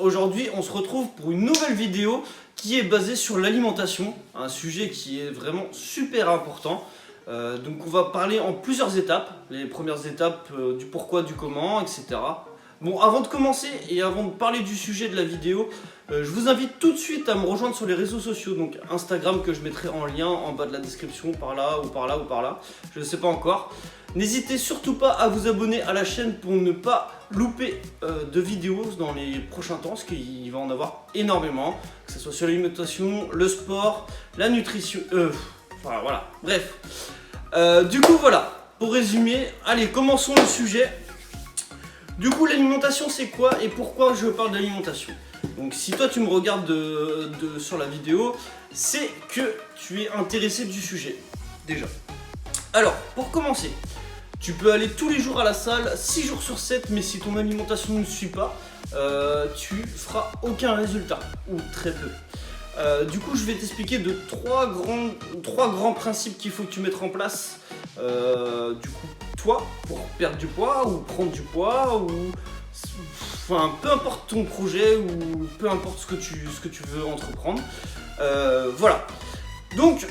aujourd'hui on se retrouve pour une nouvelle vidéo qui est basée sur l'alimentation, un sujet qui est vraiment super important. Donc on va parler en plusieurs étapes, les premières étapes du pourquoi, du comment, etc. Bon, avant de commencer et avant de parler du sujet de la vidéo, je vous invite tout de suite à me rejoindre sur les réseaux sociaux, donc Instagram que je mettrai en lien en bas de la description, par là ou par là ou par là, je ne sais pas encore. N'hésitez surtout pas à vous abonner à la chaîne pour ne pas louper de vidéos dans les prochains temps, parce qu'il va en avoir énormément, que ce soit sur l'alimentation, le sport, la nutrition, enfin voilà, bref. Du coup voilà, pour résumer, allez commençons le sujet. Du coup l'alimentation c'est quoi et pourquoi je parle d'alimentation? Donc si toi tu me regardes sur la vidéo, c'est que tu es intéressé du sujet, déjà. Alors, pour commencer, tu peux aller tous les jours à la salle, 6 jours sur 7, mais si ton alimentation ne suit pas, tu feras aucun résultat, ou très peu. Du coup, je vais t'expliquer de trois grands principes qu'il faut que tu mettes en place, du coup, toi, pour perdre du poids, ou prendre du poids, ou... Enfin, peu importe ton projet, ou peu importe ce que tu veux entreprendre. Voilà. Donc,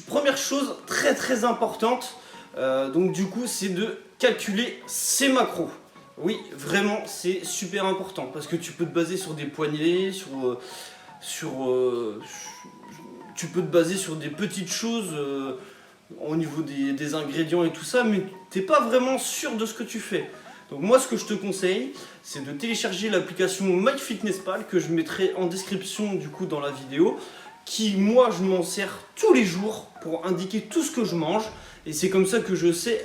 première chose très importante, donc du coup c'est de calculer ses macros. Oui, vraiment c'est super important parce que tu peux te baser sur des poignées, tu peux te baser sur des petites choses au niveau des ingrédients et tout ça, mais t'es pas vraiment sûr de ce que tu fais. Donc moi ce que je te conseille, c'est de télécharger l'application MyFitnessPal que je mettrai en description du coup dans la vidéo, qui moi je m'en sers tous les jours pour indiquer tout ce que je mange, et c'est comme ça que je sais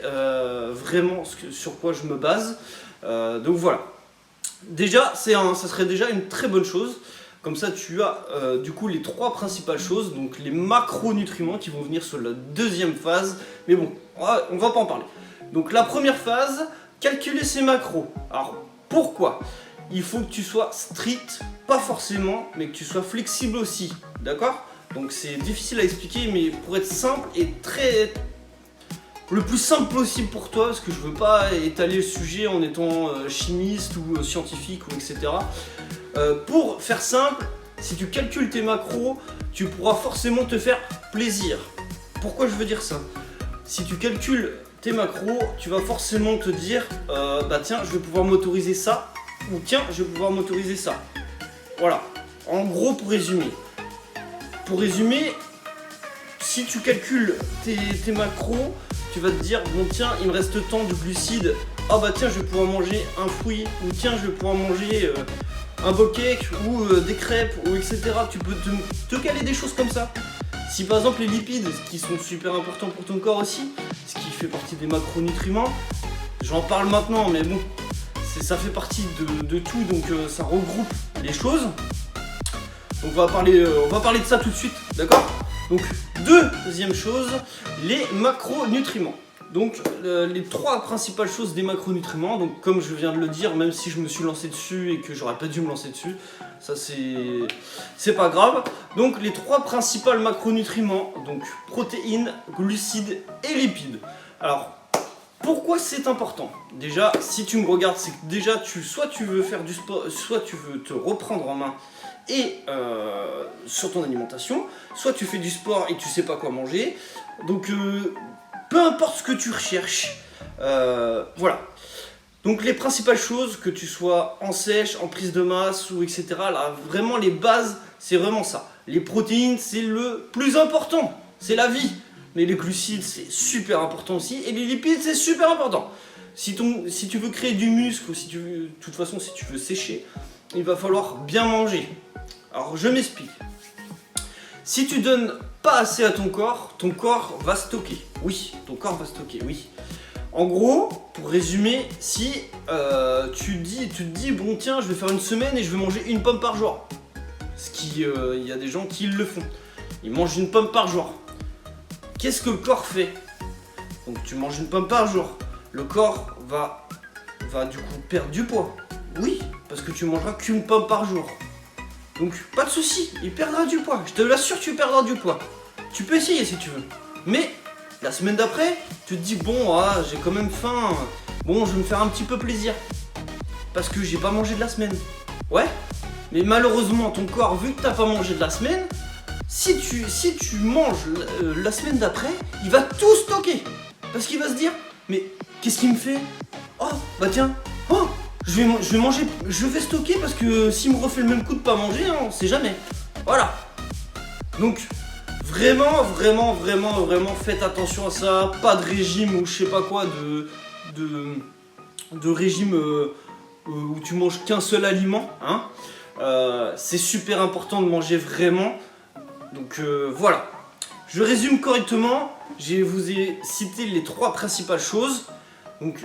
vraiment sur quoi je me base. Donc voilà, déjà ça serait déjà une très bonne chose. Comme ça tu as du coup les trois principales choses, donc les macronutriments qui vont venir sur la deuxième phase, mais bon on va pas en parler. Donc la première phase, calculer ses macros. Alors pourquoi? Il faut que tu sois strict, pas forcément, mais que tu sois flexible aussi, d'accord? Donc c'est difficile à expliquer, mais pour être simple et le plus simple possible pour toi, parce que je veux pas étaler le sujet en étant chimiste ou scientifique ou etc. Pour faire simple, si tu calcules tes macros, tu pourras forcément te faire plaisir. Pourquoi je veux dire ça? Si tu calcules tes macros, tu vas forcément te dire bah tiens, je vais pouvoir m'autoriser ça, ou tiens, je vais pouvoir m'autoriser ça. Voilà, en gros pour résumer, si tu calcules tes macros, tu vas te dire bon tiens, il me reste tant de glucides, ah bah tiens, je vais pouvoir manger un fruit, ou tiens, je vais pouvoir manger un bokeh, ou des crêpes, ou etc. Tu peux te caler des choses comme ça. Si par exemple les lipides, qui sont super importants pour ton corps aussi, ce qui fait partie des macronutriments, j'en parle maintenant, mais bon, ça fait partie de tout, donc ça regroupe les choses. Donc on va parler de ça tout de suite, d'accord? Donc deuxième chose, les macronutriments. Donc les trois principales choses des macronutriments, donc comme je viens de le dire, même si je me suis lancé dessus et que j'aurais pas dû me lancer dessus, ça c'est pas grave. Donc les trois principales macronutriments, donc protéines, glucides et lipides. Alors pourquoi c'est important? Déjà, si tu me regardes, c'est que déjà soit tu veux faire du sport, soit tu veux te reprendre en main et sur ton alimentation, soit tu fais du sport et tu sais pas quoi manger. Donc peu importe ce que tu recherches, voilà. Donc les principales choses, que tu sois en sèche, en prise de masse ou etc. Là, vraiment les bases, c'est vraiment ça. Les protéines, c'est le plus important, c'est la vie. Mais les glucides, c'est super important aussi. Et les lipides, c'est super important. Si tu veux créer du muscle, ou de toute façon, si tu veux sécher, il va falloir bien manger. Alors, je m'explique. Si tu donnes pas assez à ton corps va stocker. Oui, ton corps va stocker, oui. En gros, pour résumer, si tu te dis, bon tiens, je vais faire une semaine et je vais manger une pomme par jour. Il y a des gens qui le font. Ils mangent une pomme par jour. Qu'est-ce que le corps fait? Donc tu manges une pomme par jour. Le corps va du coup perdre du poids. Oui, parce que tu mangeras qu'une pomme par jour. Donc pas de souci, il perdra du poids. Je te l'assure, tu perdras du poids. Tu peux essayer si tu veux. Mais la semaine d'après, tu te dis bon, j'ai quand même faim. Bon, je vais me faire un petit peu plaisir. parce que j'ai pas mangé de la semaine. Ouais, mais malheureusement ton corps, vu que t'as pas mangé de la semaine, si tu manges la semaine d'après, il va tout stocker. Parce qu'il va se dire, mais qu'est-ce qu'il me fait? Oh, bah tiens, oh, je vais manger, je vais stocker parce que s'il me refait le même coup de pas manger, hein, on sait jamais. Voilà. Donc, vraiment, faites attention à ça. Pas de régime ou je sais pas quoi, de régime où tu manges qu'un seul aliment. Hein. C'est super important de manger vraiment. Donc voilà. Je résume correctement. Je vous ai cité les 3 principales choses. Donc,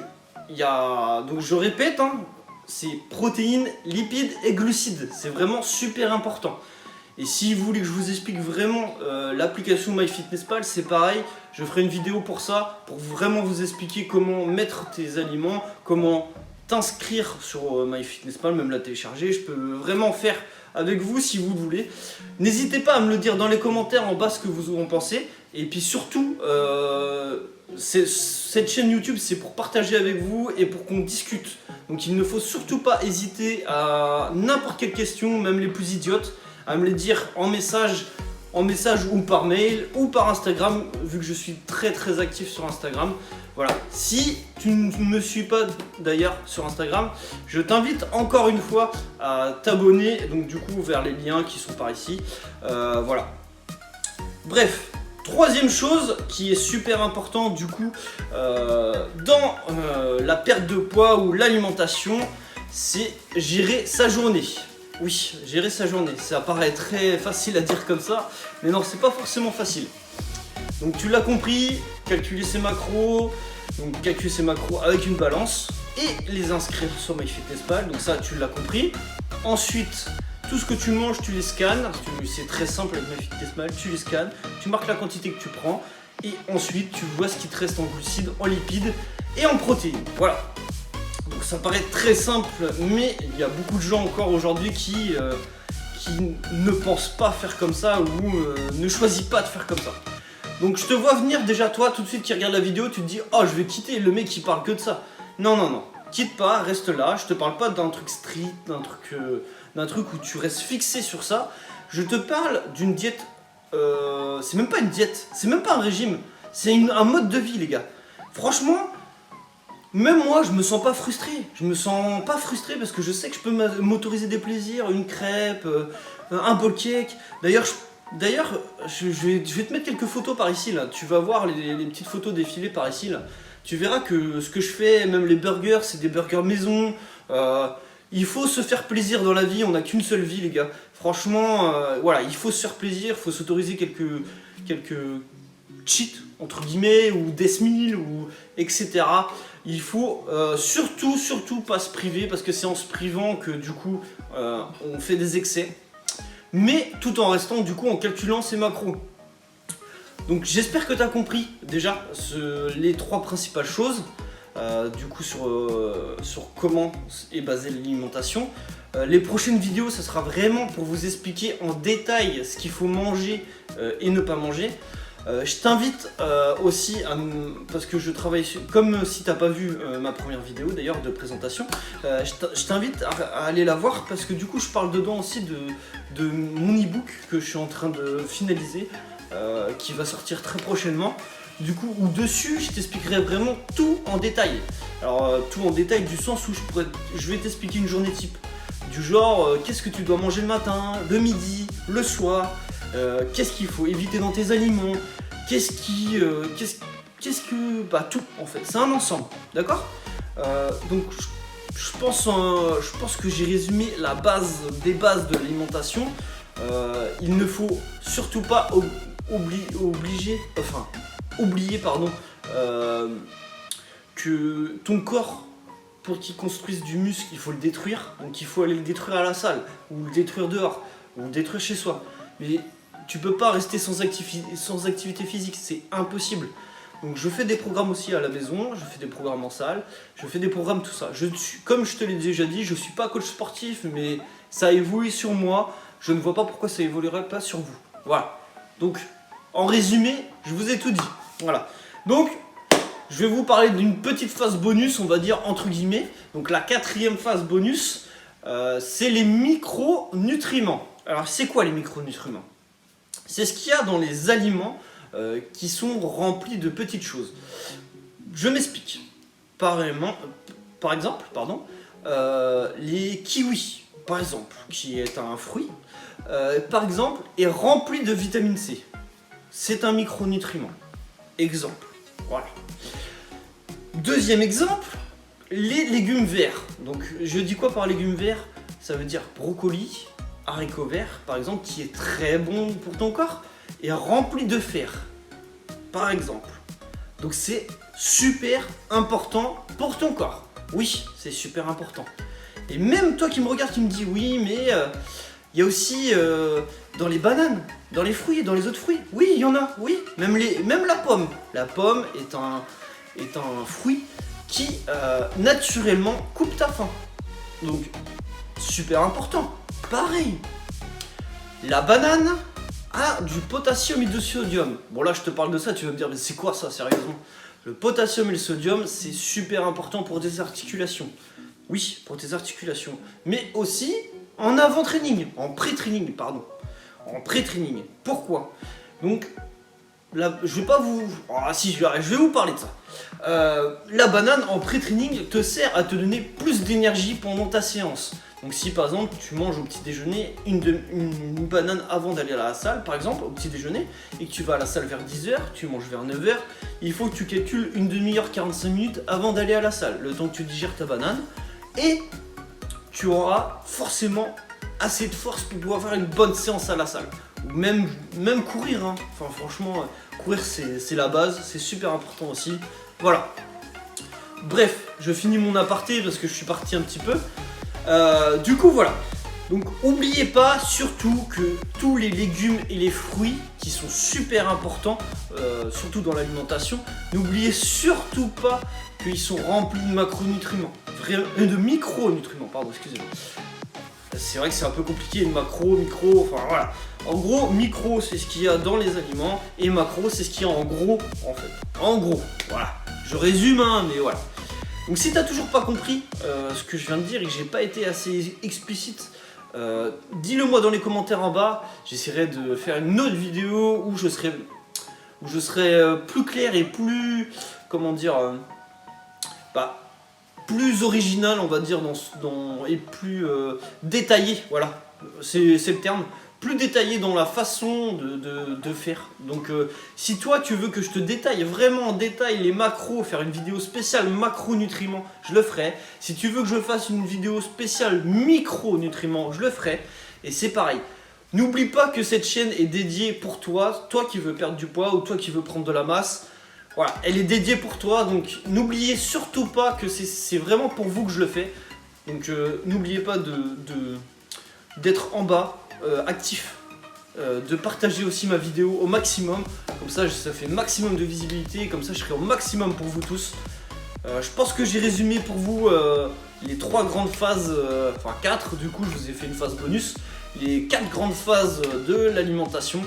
donc je répète, hein, c'est protéines, lipides et glucides. C'est vraiment super important. Et si vous voulez que je vous explique vraiment l'application MyFitnessPal, c'est pareil, je ferai une vidéo pour ça, pour vraiment vous expliquer comment mettre tes aliments, comment t'inscrire sur MyFitnessPal, même la télécharger. Je peux vraiment faire avec vous si vous le voulez. N'hésitez pas à me le dire dans les commentaires en bas ce que vous en pensez. Et puis surtout, cette chaîne YouTube, c'est pour partager avec vous et pour qu'on discute. Donc il ne faut surtout pas hésiter à n'importe quelle question, même les plus idiotes, à me les dire en message ou par mail ou par Instagram, vu que je suis très actif sur Instagram. Voilà. Si tu ne me suis pas d'ailleurs sur Instagram, je t'invite encore une fois à t'abonner, donc du coup vers les liens qui sont par ici. Voilà. Bref, 3e chose qui est super important du coup dans la perte de poids ou l'alimentation, c'est gérer sa journée. Oui, gérer sa journée, ça paraît très facile à dire comme ça, mais non, c'est pas forcément facile. Donc tu l'as compris, calculer ses macros, donc calculer ses macros avec une balance et les inscrire sur MyFitnessPal, donc ça tu l'as compris. Ensuite, tout ce que tu manges, tu les scannes, c'est très simple avec MyFitnessPal, tu les scannes, tu marques la quantité que tu prends et ensuite tu vois ce qui te reste en glucides, en lipides et en protéines. Voilà. Donc ça paraît très simple, mais il y a beaucoup de gens encore aujourd'hui qui ne pensent pas faire comme ça ou ne choisissent pas de faire comme ça. Donc je te vois venir déjà toi tout de suite qui regarde la vidéo, tu te dis oh je vais quitter le mec qui parle que de ça. Non, quitte pas, reste là, je te parle pas d'un truc strict, d'un truc où tu restes fixé sur ça. Je te parle d'une diète, c'est même pas une diète, c'est même pas un régime, c'est un mode de vie les gars. Franchement, même moi, je me sens pas frustré. Je me sens pas frustré parce que je sais que je peux m'autoriser des plaisirs, une crêpe, un bol cake. D'ailleurs, je vais te mettre quelques photos par ici là. Tu vas voir les petites photos défiler par ici là. Tu verras que ce que je fais, même les burgers, c'est des burgers maison. Il faut se faire plaisir dans la vie. On n'a qu'une seule vie, les gars. Franchement, voilà, il faut se faire plaisir. Il faut s'autoriser quelques cheats entre guillemets ou des meals ou etc. Il faut surtout pas se priver parce que c'est en se privant que du coup on fait des excès, mais tout en restant du coup en calculant ses macros. Donc j'espère que tu as compris déjà les 3 principales choses du coup sur comment est basée l'alimentation. Les prochaines vidéos, ça sera vraiment pour vous expliquer en détail ce qu'il faut manger et ne pas manger. Je t'invite aussi, parce que je travaille comme si t'as pas vu ma première vidéo d'ailleurs de présentation, je t'invite à aller la voir parce que du coup je parle dedans aussi de mon e-book que je suis en train de finaliser, qui va sortir très prochainement. Du coup, où dessus je t'expliquerai vraiment tout en détail. Alors tout en détail du sens où je vais t'expliquer une journée type. Du genre, qu'est-ce que tu dois manger le matin, le midi, le soir. Qu'est-ce qu'il faut éviter dans tes aliments, bah tout en fait, c'est un ensemble, d'accord. Donc je pense que j'ai résumé la base des bases de l'alimentation. Il ne faut surtout pas oublier que ton corps, pour qu'il construise du muscle, il faut le détruire, donc il faut aller le détruire à la salle, ou le détruire dehors, ou le détruire chez soi. Mais tu peux pas rester sans activité physique, c'est impossible. Donc je fais des programmes aussi à la maison, je fais des programmes en salle, je fais des programmes tout ça. Comme je te l'ai déjà dit, je suis pas coach sportif, mais ça évolue sur moi. Je ne vois pas pourquoi ça évoluerait pas sur vous. Voilà. Donc en résumé, je vous ai tout dit. Voilà. Donc je vais vous parler d'une petite phase bonus, on va dire entre guillemets. Donc la 4e phase bonus, c'est les micronutriments. Alors c'est quoi les micronutriments? C'est ce qu'il y a dans les aliments qui sont remplis de petites choses. Je m'explique. Par exemple, les kiwis, par exemple, qui est un fruit, par exemple, est rempli de vitamine C. C'est un micronutriment. Exemple. Voilà. Deuxième exemple, les légumes verts. Donc, je dis quoi par légumes verts? Ça veut dire brocoli, haricots verts, par exemple, qui est très bon pour ton corps et rempli de fer, par exemple. Donc, c'est super important pour ton corps. Oui, c'est super important. Et même toi qui me regardes, qui me dis oui, mais il y a aussi dans les bananes, dans les fruits, dans les autres fruits. Oui, il y en a, oui. Même la pomme. La pomme est un fruit qui naturellement coupe ta faim. Donc, super important. Pareil. La banane a du potassium et du sodium. Bon là, je te parle de ça, tu vas me dire, mais c'est quoi ça, sérieusement? Le potassium et le sodium, c'est super important pour tes articulations. Oui, pour tes articulations. Mais aussi en avant-training, en pré-training, pardon. En pré-training. Pourquoi? Donc, là, je vais pas vous... Ah si, je vais vous parler de ça. La banane en pré-training te sert à te donner plus d'énergie pendant ta séance. Donc si par exemple tu manges au petit déjeuner une banane avant d'aller à la salle, par exemple au petit déjeuner, et que tu vas à la salle vers 10h, tu manges vers 9h, il faut que tu calcules une demi-heure, 45 minutes avant d'aller à la salle, le temps que tu digères ta banane, et tu auras forcément assez de force pour pouvoir faire une bonne séance à la salle. Ou même courir, hein. Enfin franchement, courir c'est la base, c'est super important aussi. Voilà. Bref, je finis mon aparté parce que je suis parti un petit peu. Du coup voilà, donc oubliez pas surtout que tous les légumes et les fruits qui sont super importants, surtout dans l'alimentation, n'oubliez surtout pas qu'ils sont remplis de macronutriments, de micronutriments, pardon, excusez-moi. C'est vrai que c'est un peu compliqué, macro, micro, enfin voilà. En gros, micro c'est ce qu'il y a dans les aliments et macro c'est ce qu'il y a en gros en fait. En gros, voilà. Je résume hein, mais voilà. Donc si t'as toujours pas compris ce que je viens de dire et que j'ai pas été assez explicite, dis-le moi dans les commentaires en bas. J'essaierai de faire une autre vidéo où je serai plus clair et plus, comment dire, plus original on va dire et plus détaillé, voilà, c'est le terme. Plus détaillé dans la façon de faire. Donc si toi tu veux que je te détaille vraiment en détail les macros, faire une vidéo spéciale macronutriments, je le ferai. Si tu veux que je fasse une vidéo spéciale micronutriments, je le ferai. Et c'est pareil. N'oublie pas que cette chaîne est dédiée pour toi, toi qui veux perdre du poids ou toi qui veux prendre de la masse. Voilà, elle est dédiée pour toi, donc n'oubliez surtout pas que c'est vraiment pour vous que je le fais. Donc n'oubliez pas d'être en bas. Actif, de partager aussi ma vidéo au maximum, comme ça fait maximum de visibilité, comme ça je serai au maximum pour vous tous. Je pense que j'ai résumé pour vous les 3 grandes phases, enfin 4 du coup je vous ai fait une phase bonus, les 4 grandes phases de l'alimentation.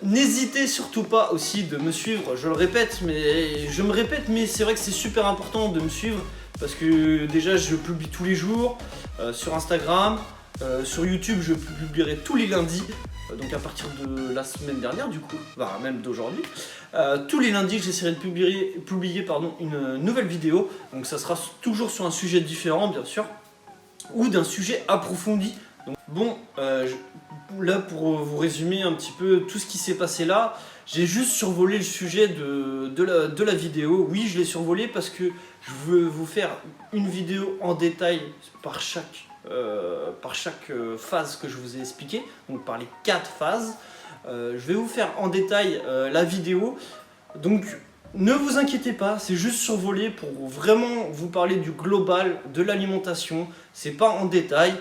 N'hésitez surtout pas aussi de me suivre, je me répète mais c'est vrai que c'est super important de me suivre parce que déjà je publie tous les jours sur Instagram. Sur YouTube, je publierai tous les lundis, donc à partir de la semaine dernière, du coup, même d'aujourd'hui. Tous les lundis, j'essaierai de publier une nouvelle vidéo. Donc, ça sera toujours sur un sujet différent, bien sûr, ou d'un sujet approfondi. Donc, bon, là, pour vous résumer un petit peu tout ce qui s'est passé là, j'ai juste survolé le sujet de la vidéo. Oui, je l'ai survolé parce que je veux vous faire une vidéo en détail par chaque phase que je vous ai expliqué, donc par les 4 phases. Je vais vous faire en détail la vidéo, donc ne vous inquiétez pas, c'est juste survolé pour vraiment vous parler du global de l'alimentation, c'est pas en détail.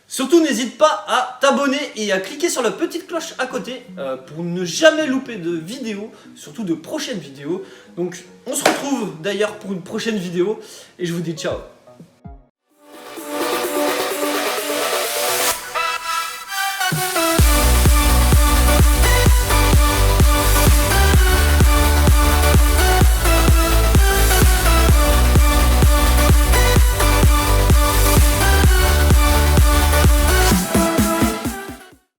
Surtout n'hésite pas à t'abonner et à cliquer sur la petite cloche à côté pour ne jamais louper de vidéos, surtout de prochaines vidéos. Donc on se retrouve d'ailleurs pour une prochaine vidéo et je vous dis ciao.